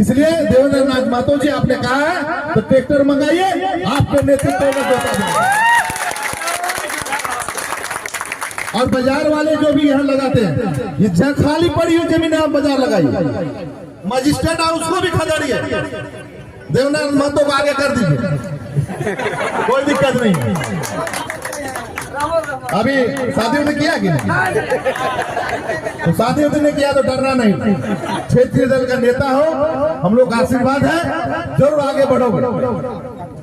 इसलिए देवेंद्र नाथ महतो जी आपने कहा है तो ट्रैक्टर मंगाइए, आपके नेतृत्व में देता जाए। और बाजार वाले जो भी यहाँ लगाते हैं, ये जहाँ खाली पड़ी हुई जमीन आप बाजार लगाइए, मजिस्ट्रेट आप उसको भी खदेड़िए, देवेंद्र महतो को आगे कर दीजिए, कोई दिक्कत नहीं। अभी शादी ने किया कि नहीं? तो शादी ने किया तो डरना नहीं। क्षेत्रीय दल का नेता हो, हम लोग का आशीर्वाद है, जरूर आगे बढ़ोगे।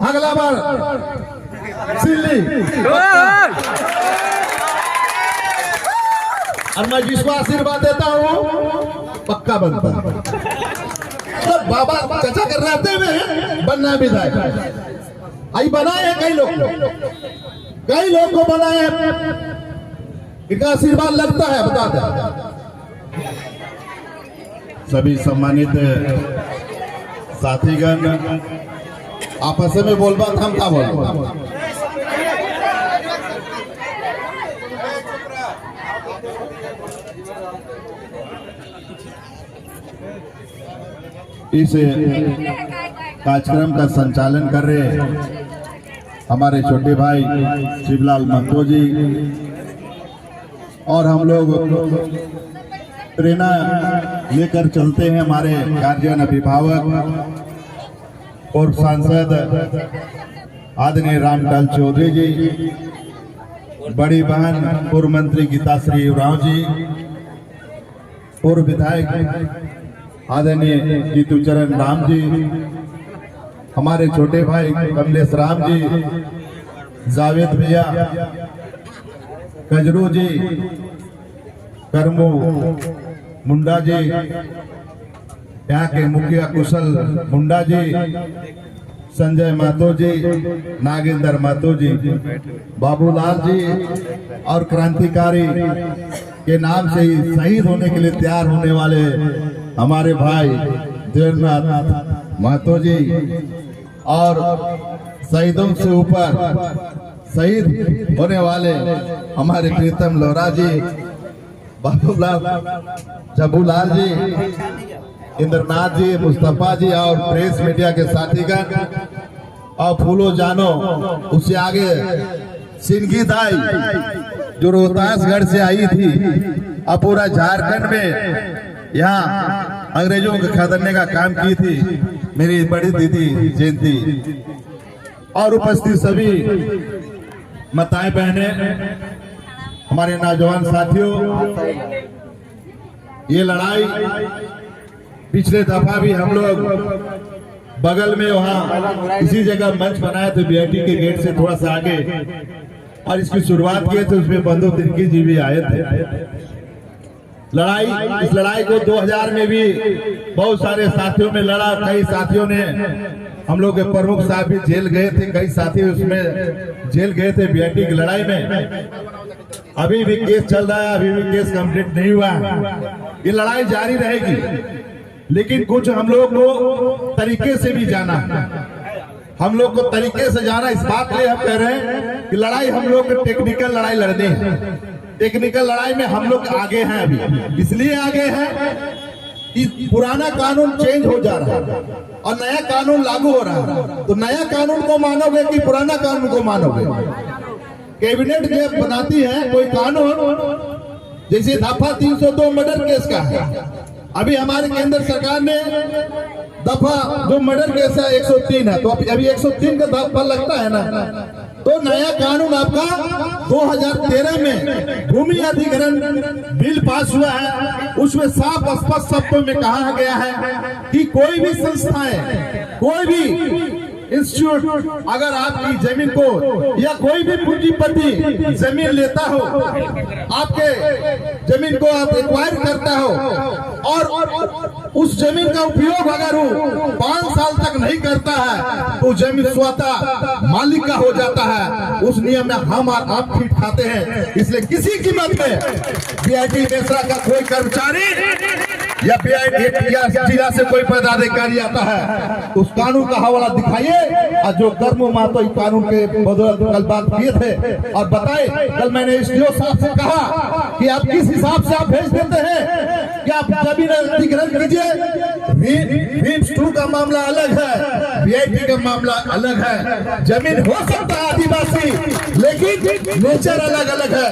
अगला बार सिल्ली, और मैं जिसको आशीर्वाद देता हूँ पक्का बनता है। तो बाबा चर्चा कर रहे में बनना विधायक आई बनाए हैं, कई लोग को बनाए हैं, इनका आशीर्वाद लगता है, बता दें। सभी सम्मानित साथीगण आपस में बोलबा हम का बोल इस कार्यक्रम का संचालन कर रहे हमारे छोटे भाई शिवलाल महतो जी, और हम लोग प्रेरणा लेकर चलते हैं हमारे गार्जियन अभिभावक और सांसद आदरणीय रामलाल चौधरी जी, बड़ी बहन पूर्व मंत्री गीताश्री उरांव जी, पूर्व विधायक आदरणीय जीतूचरण राम जी, हमारे छोटे भाई कमलेश राम जी, जावेद भैया, कजरू जी, करमू मुंडा जी, यहाँ के मुखिया कुशल मुंडा जी, संजय महतो जी, नागेंद्र महतो जी, बाबूलाल जी, और क्रांतिकारी के नाम से ही शहीद होने के लिए तैयार होने वाले हमारे भाई देवेंद्र महतो जी, और शहीदों से ऊपर शहीद होने वाले हमारे प्रीतम लोहरा जी, बाबूलाल जबूलाल जी, इंद्रनाथ जी, मुस्तफा जी, और प्रेस मीडिया के साथीगण, और फूलो जानो, उससे आगे सिंगी दाई जो रोहतासगढ़ से आई थी, अब पूरा झारखंड में यहाँ अंग्रेजों को खदेड़ने का काम की थी, मेरी बड़ी दीदी जयंती, और उपस्थित सभी माताएं बहने, हमारे नौजवान साथियों, ये लड़ाई पिछले दफा भी हम लोग बगल में वहाँ इसी जगह मंच बनाए थे, बीआईटी के गेट से थोड़ा सा आगे, और इसकी शुरुआत किए थे, उसमें बंधु तिनकी जी भी आए थे। इस लड़ाई को 2000 में भी बहुत सारे साथियों में लड़ा, कई साथियों ने, हम लोग के प्रमुख साहब भी जेल गए थे, कई साथी उसमें जेल गए थे बीआईटी की लड़ाई में। अभी भी केस चल रहा है, अभी भी केस कंप्लीट नहीं हुआ, ये लड़ाई जारी रहेगी, लेकिन कुछ हम लोग को तरीके से भी जाना है। हम लोग को तरीके से जाना इस बात के हम कह रहे हैं कि लड़ाई हम लोग टेक्निकल लड़ाई लड़नी है। टेक्निकल लड़ाई में हम लोग आगे हैं, अभी इसलिए आगे हैं कि पुराना कानून चेंज हो जा रहा है और नया कानून लागू हो रहा है। तो नया कानून को मानोगे कि पुराना कानून को मानोगे? कैबिनेट जब बनाती है कोई कानून, जैसे दफा 302 मर्डर केस का है, अभी हमारे केंद्र सरकार ने दफा जो मर्डर केस है 103 है, तो अभी 103 का दफा लगता है ना। तो नया कानून आपका 2013 में भूमि अधिग्रहण बिल पास हुआ है, उसमें साफ स्पष्ट शब्दों में कहा गया है कि कोई भी संस्थाएं, कोई भी इंस्टीट्यूट अगर आपकी जमीन को या कोई भी पूंजीपति जमीन लेता हो, आपके जमीन को आप एक्वायर करता हो, और उस जमीन का उपयोग अगर वो 5 साल तक नहीं करता है तो जमीन स्वतः मालिक का हो जाता है। उस नियम में हम और आप फिट खाते हैं। इसलिए किसी कीमत पे बीआईटी मेसरा का कोई कर्मचारी या जिला से कोई पदाधिकारी आता है तो उस कानून का हवाला दिखाइए, और जो कर्मो मातो इस कानून के बदौलत कल बात किए थे और बताए। कल मैंने एसडीओ साहब से कहा कि आप किस हिसाब से आप भेज देते हैं कि आप जमीन अधिग्रहण कीजिए। रिम्स 2 का मामला अलग है, वीआईपी का मामला अलग है। जमीन हो सकता है आदिवासी, लेकिन नेचर अलग अलग है।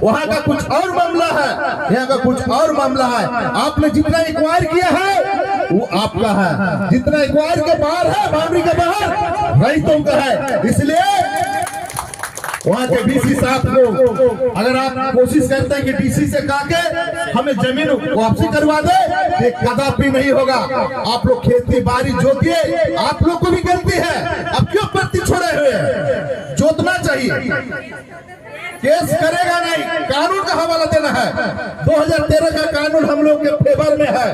वहाँ का कुछ और मामला है, यहाँ का कुछ और मामला है। आपने जितना एक्वायर किया है वो आपका है, जितना एक्वायर के बाहर है, बाउंड्री के बाहर रईतों का है। इसलिए वहाँ के डीसी साहब को अगर आप कोशिश करते हैं कि डीसी से कहा के हमें जमीन वापसी करवा दे, ये कदापि नहीं होगा। आप लोग खेती बाड़ी जोतिए, आप लोग को भी गलती है, अब क्यों प्रति छोड़े हुए हैं? जोतना चाहिए, केस करेगा नहीं, कानून का हवाला देना है। 2013 का कानून हम लोग के फेवर में है,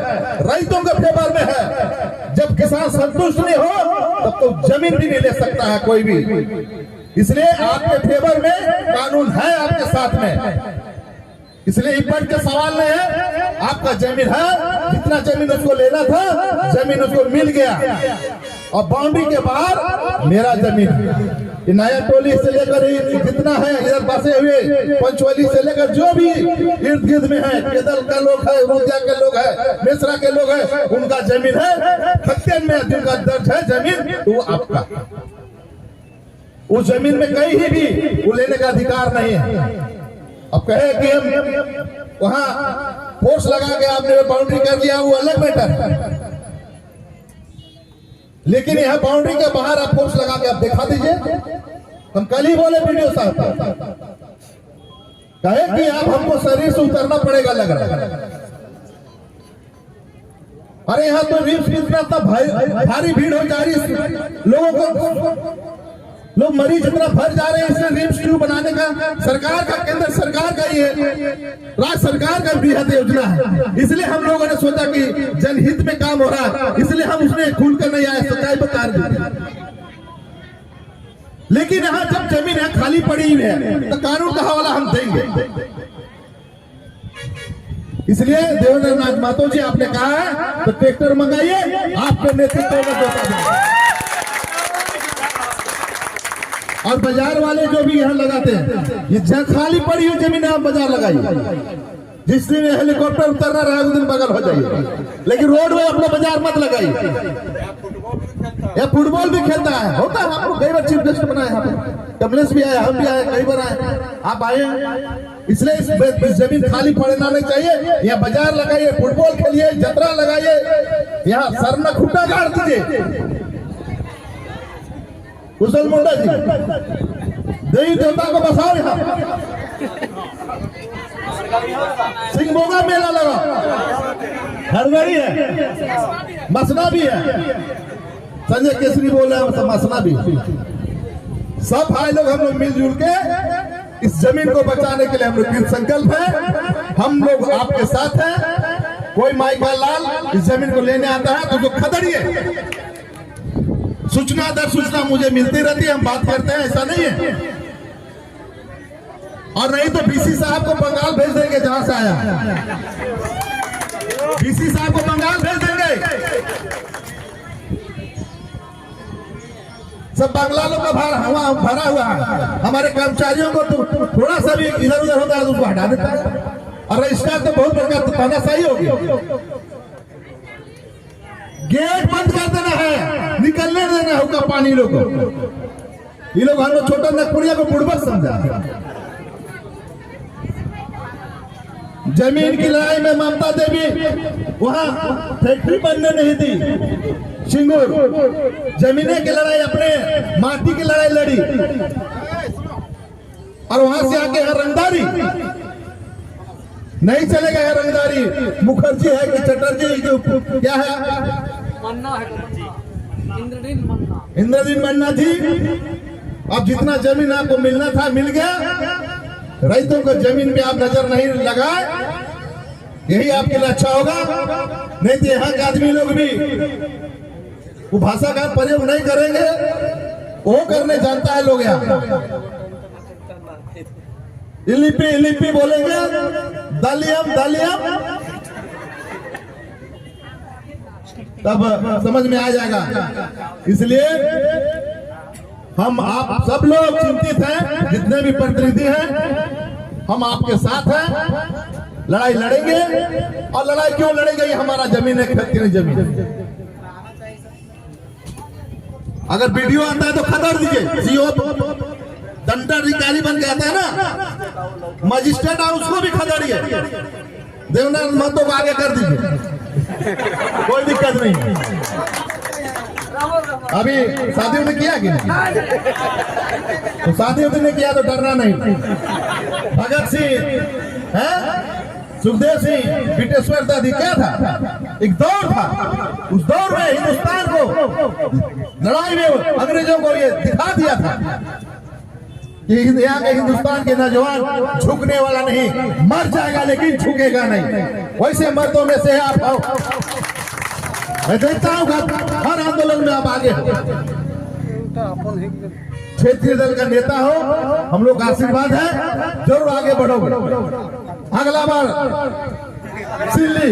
रईतों के फेवर में है। जब किसान संतुष्ट नहीं हो तब तो जमीन भी नहीं ले सकता है कोई भी। इसलिए आपके फेवर में कानून है, आपके साथ में। इसलिए इपट का सवाल नहीं है, आपका जमीन है, जितना जमीन उसको लेना था जमीन उसको मिल गया। और बाउंड्री के बाहर मेरा जमीन, नया टोली से लेकर जितना है इधर बसे हुए, पंचवली से लेकर जो भी इर्द गिर्द में है, केदल का लोग है, रोजिया के लोग है, मिश्रा के लोग है, उनका जमीन है। खत्तेन में जिनका दर्ज है जमीन, तो वो आपका। उस जमीन में कहीं भी वो लेने का अधिकार नहीं है। अब कहे कि हम वहां फोर्स लगा के आपने बाउंड्री कर दिया, वो अलग मैटर है। लेकिन यहाँ बाउंड्री के बाहर आप फोर्स लगा के आप दिखा दीजिए। हम कल ही बोले वीडियो साहब कहे कि आप हमको शरीर से उतरना पड़ेगा, लग रहा है। अरे यहाँ तो रिम्स में भारी भीड़ हो जा रही है, लोगों को लोग मरीज इतना भर जा रहे हैं। इसलिए रिम्स 2 बनाने का सरकार का, केंद्र सरकार का ये राज्य सरकार का बृहद योजना है। इसलिए हम लोगों ने सोचा कि जनहित में काम हो रहा है, इसलिए हम उसमें खुलकर नहीं आए, सच्चाई बता रहे। लेकिन यहाँ जब जमीन है खाली पड़ी हुई है तो कानून का हवाला हम देंगे। इसलिए देवेंद्र नाथ महतो जी आपने कहा है तो ट्रैक्टर मंगाइए, आपके नेतृत्व में देता जाए। और बाजार वाले जो भी यहाँ लगाते हैं, ये जहाँ खाली पड़ी हुई जमीन आप बाजार लगाइए। जिस दिन हेलीकॉप्टर उतरना रहा उस दिन बगल हो जाइए, लेकिन रोड में अपना बाजार मत लगाइए। या फुटबॉल भी खेलता है, होता है। आपको कई बार चीफ गेस्ट बनाए, यहाँ पे कमलेश भी आए, हम भी आए, कई बार आए, आप आए। इसलिए इस जमीन खाली पड़ना नहीं चाहिए। यहाँ बाजार लगाइए, फुटबॉल खेलिए, जतरा लगाइए, यहाँ सर में खूंटा गाड़ दीजिए। कुशल मुंडा जी, देवी देवता को बसाओ। यहाँ सिंहभोगा मेला लगा, हरगड़ी है, मसना भी है। संजय केसरी बोल रहे हैं, मसना भी। सब भाई लोग हम लोग मिलजुल के इस जमीन को बचाने के लिए हम लोग संकल्प है। हम लोग आपके साथ हैं। कोई माई का लाल इस जमीन को लेने आता है तो खदड़िए। सूचना दर सूचना मुझे मिलती रहती है, हम बात करते हैं, ऐसा नहीं है। और नहीं तो डीसी साहब को बंगाल भेज देंगे, जहां से आया डीसी साहब को बंगाल भेज देंगे। सब बंगलालों का भरा हुआ है। हमारे कर्मचारियों को तो थोड़ा सा भी इधर उधर होता है तो उसको हटा देता है। और रजिस्ट्रार तो बहुत बड़का तानाशाही होगी। गेट बंद कर देना है, निकलने देना होगा पानी लोग। ये लोग हम लोग छोटा नागपुरिया को बुड़बक समझा। जमीन की लड़ाई में ममता देवी वहां फैक्ट्री बनने नहीं दी। सिंगूर जमीने की लड़ाई, अपने माटी की लड़ाई लड़ी, और वहां से आके है रंगदारी। नहीं चलेगा है रंगदारी। मुखर्जी है कि चटर्जी, क्या है, इंद्रदीन मन्ना जी। अब जितना जमीन आपको मिलना था मिल गया। रईतों को जमीन पे आप नजर नहीं लगाए, यही आपके लिए अच्छा होगा। नहीं तो यहाँ के आदमी लोग भी वो भाषा का प्रयोग नहीं करेंगे, वो करने जानता है लोग। यहाँ इलिपी इलिपी बोलेंगे, दलियम दलियम, तब समझ में आ जाएगा। इसलिए हम आप सब लोग चिंतित हैं, जितने भी प्रतिनिधि हैं, हम आपके साथ हैं। लड़ाई लड़ेंगे, और लड़ाई क्यों लड़ेंगे, ये हमारा जमीन है, खेत की जमीन। अगर वीडियो आता है तो खतर दीजिए। सीओ दंडाधिकारी बन के आता है ना, मजिस्ट्रेट, उसको भी खदड़िए, देवनाथ महतो को आगे कर दीजिए, कोई दिक्कत नहीं। अभी शादी ने किया कि नहीं? तो शादी ने किया तो डरना नहीं। भगत सिंह है, सुखदेव सिंह, बिटेश्वर दादी, क्या था? एक दौर था, उस दौर में हिंदुस्तान को लड़ाई में अंग्रेजों को ये दिखा दिया था कि यहाँ के हिंदुस्तान के नौजवान झुकने वाला नहीं, मर जाएगा लेकिन झुकेगा नहीं। वैसे मर्दों में से आप आओ, मैं देखता हूँ हर आंदोलन में आप आगे हो, क्षेत्रीय दल का नेता हो, हम लोग का आशीर्वाद है, जरूर आगे बढ़ोगे। अगला बार सिल्ली,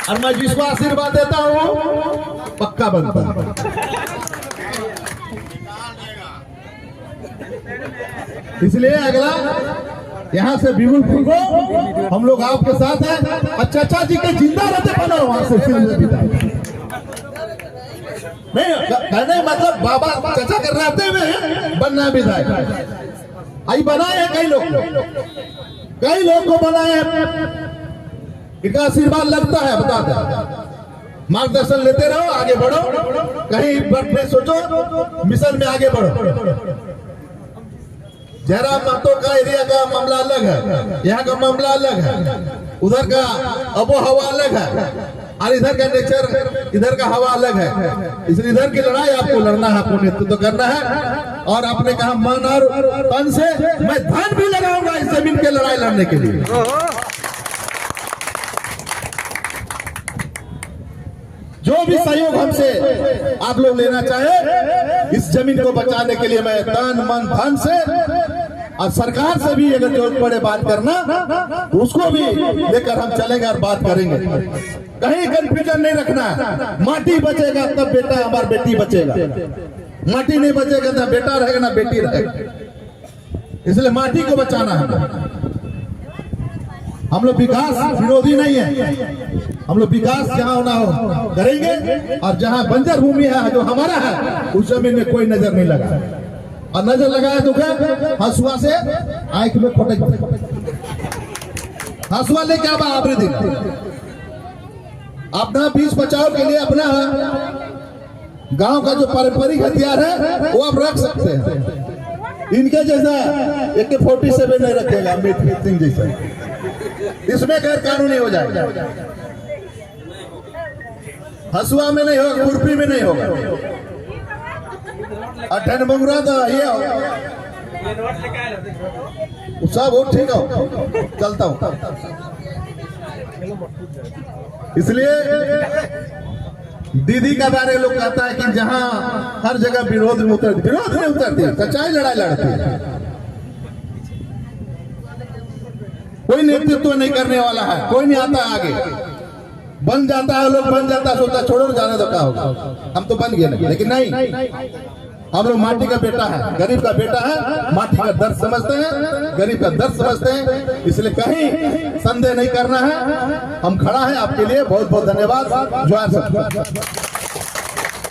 और मैं जिसको आशीर्वाद देता हूँ पक्का बनता। इसलिए अगला यहाँ से बिल्कुल फूको, हम लोग आपके साथ हैं। और चाचा जी के जिंदा रहते बनाओ वहां से नहीं, कहने मतलब बाबा चाचा के रहते हुए बनना विधायक। आई बनाए हैं कई लोग को बनाए हैं, इनका आशीर्वाद लगता है, बताते मार्गदर्शन लेते रहो, आगे बढ़ो, कहीं बढ़ने सोचो, मिशन में आगे बढ़ो। जयराम महतो का एरिया का मामला अलग है, यहाँ का मामला अलग है, उधर का आबो हवा अलग है, और इधर का नेचर, इधर का हवा अलग है। इसलिए इधर की लड़ाई आपको लड़ना है, आपको नेतृत्व करना है। और आपने कहा मन और तन से, मैं धन भी लगाऊंगा इस जमीन के लड़ाई लड़ने के लिए। जो भी सहयोग हमसे आप लोग लेना चाहे इस जमीन को बचाने के लिए, मैं तन मन धन से, और सरकार से भी अगर जरूरत पड़े बात करना तो उसको भी लेकर हम चलेंगे और बात करेंगे। कहीं कंफ्यूजन नहीं रखना है। माटी बचेगा तब बेटा हमारा बेटी बचेगा, माटी नहीं बचेगा ना बेटा रहेगा ना बेटी रहेगा। इसलिए माटी को बचाना है। हम लोग विकास विरोधी नहीं है, हम लोग विकास जहाँ होना हो करेंगे, और जहाँ बंजर भूमि है जो हमारा है उस जमीन में कोई नजर नहीं लगा, और नजर लगाया तो क्या हंसुआ से आंख में फटक, हंसुआ ले क्या आपने दिन अपना बीच बचाव के लिए अपना गांव का जो पारंपरिक हथियार है वो आप रख सकते हैं। इनके जैसा AK-47 नहीं रखेगा, अमित सिंह जैसा, इसमें गैर कानूनी हो जाएगा। हंसुआ में नहीं होगा, खुरपी में नहीं होगा, अठन मंगरा तो ये होगा, सब हो ठीक हो, चलता हूं। इसलिए दीदी का बारे लोग कहता है कि जहां हर जगह विरोध में उतरती है, सच्चाई लड़ाई लड़ती है, कोई नेतृत्व नहीं करने वाला है, कोई नहीं आता आगे, बन जाता है, लोग बन जाता है, सोचता छोड़ो जाने दो, क्या होगा, हम तो बन गए नहीं। लेकिन नहीं, हम लोग माटी का बेटा है, गरीब का बेटा है, माटी का दर्द समझते हैं, गरीब का दर्द समझते हैं। इसलिए कहीं संदेह नहीं करना है, हम खड़ा है आपके लिए। बहुत बहुत धन्यवाद। जोहार।